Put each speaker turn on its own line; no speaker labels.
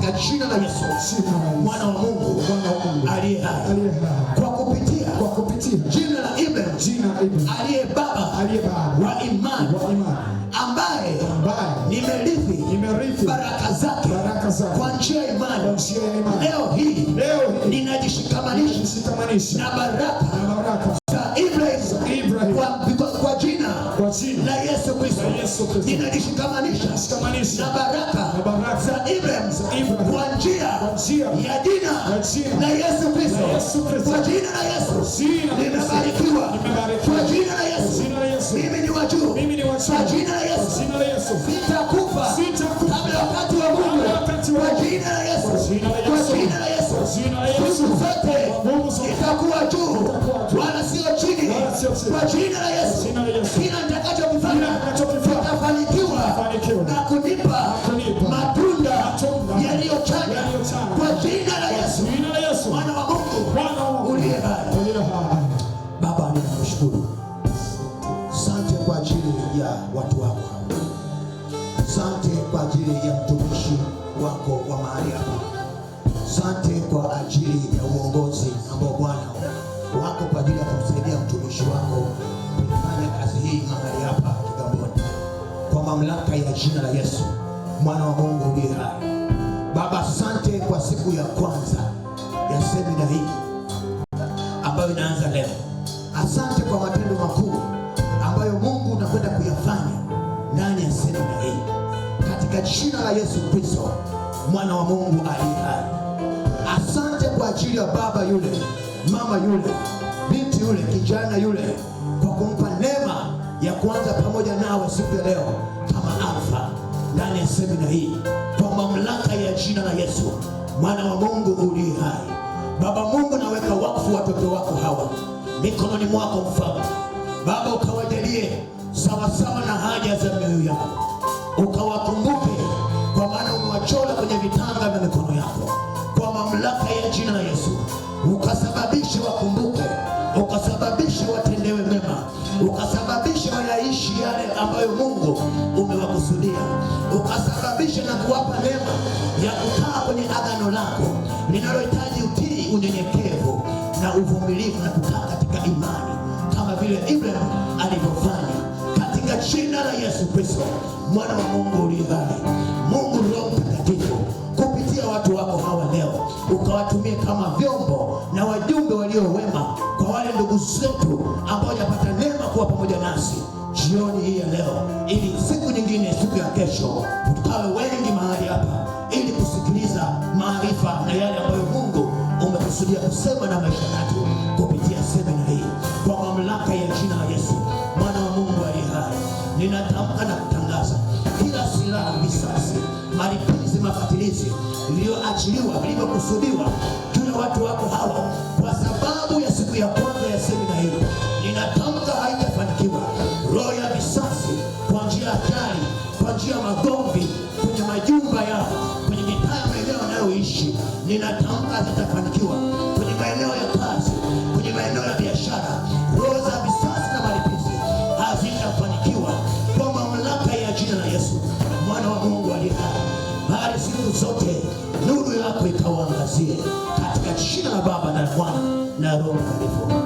katika jina la Yesu, mwana wa Mungu aliye hai, kwa kupitia jina la Ibrahim aliye baba wa imani, ambaye nimerithi baraka zake kwa njia ya imani. Leo hii ninajishikamanisha na baraka za Ibrahim kwa jina la Yesu Kristo. Ninajishikamanisha na baraka za Ibrahim kwa njia ya jina la Yesu Kristo. Kwa jina la Yesu nimebarikiwa. Kwa jina la Yesu mimi ni wa juu. Kwa jina la Yesu sitakufa kabla wakati wa Mungu. Kwa jina la Yesu, kwa jina la Yesu siku zote itakuwa juu wala sio chini. Kwa jina la Yesu kila nitakachokifanya kitafanikiwa na kunipa matunda yaliyochanya. Kwa jina la Yesu, mwana wa Mungu uliye hai. Baba, ninakushukuru. Asante kwa ajili ya watu wako. Asante kwa ajili ya mtumishi wako wa mahali hapa. Asante kwa ajili ya uongozi ambao Bwana wako kwa ajili ya kumsaidia mtumishi wako kufanya kazi hii mahali hapa Kigamboni, kwa mamlaka ya jina la Yesu, mwana wa Mungu uliye hai. Baba, asante kwa siku ya kwanza ya semina hii ambayo inaanza leo. Asante kwa matendo makuu ambayo Mungu unakwenda kuyafanya ndani ya semina hii, katika jina la Yesu Kristo, mwana wa Mungu aliye hai. Asante kwa ajili ya baba yule, mama yule, binti yule, kijana yule, kwa kumpa neema ya kuanza pamoja nawe siku ya leo kama alfa ndani ya semina hii, kwa mamlaka ya jina la Yesu, mwana wa Mungu uliye hai. Baba Mungu, naweka wakfu watoto wako hawa mikononi mwako Mfalme. Baba, ukawajalie sawasawa na haja za mioyo yao, ukawakumbuke kwa maana umewachora kwenye vitanga vya mikono yako. Kwa mamlaka ya jina la Yesu, ukasababishe wakumbuke, ukasababishe watendewe mema, ukasababishe wayaishi yale ambayo Mungu umewakusudia, ukasababishe na kuwapa neema ya kukaa kwenye agano lako linalohitaji utii, unyenyekevu na uvumilivu, na kukaa katika imani kama vile Ibrahim alivyofanya, katika jina la Yesu Kristo, mwana wa Mungu uliye hai. Mungu Roho Mtakatifu, kupitia watu wako hawa leo, ukawatumie kama vyombo na wajumbe walio wema kwa wale ndugu zetu ambao hawajapata neema kuwa pamoja nasi jioni hii ya leo, ili siku nyingine, siku ya kesho, tukawe wengi mahali hapa ili kusikiliza maarifa na yale ambayo Mungu umekusudia kusema na maisha yetu kupitia semina hii. Kwa mamlaka ya jina la Yesu, mwana wa Mungu aliye hai, ninatamka na kutangaza kila silaha, risasi, malipizi, mafatilizi iliyoachiliwa, vilivyokusudiwa juu ya watu wako hawa kwa sababu ya siku ya kwanza ya semina hii, ninatamka haitafanikiwa. Roho ya risasi kwa njia hatari, kwa njia magomvi kwenye majumba yao, kwenye mitaa ya maeneo wanayoishi, ninatamka zitafanikiwa. Kwenye maeneo ya kazi, kwenye maeneo ya biashara, roho za risasi na malipizi hazitafanikiwa kwa mamlaka ya jina la Yesu, mwana wa Mungu aliye hai. Bali siku zote nuru yako ikawaangazie, katika jina la Baba na Mwana na Roho Mtakatifu.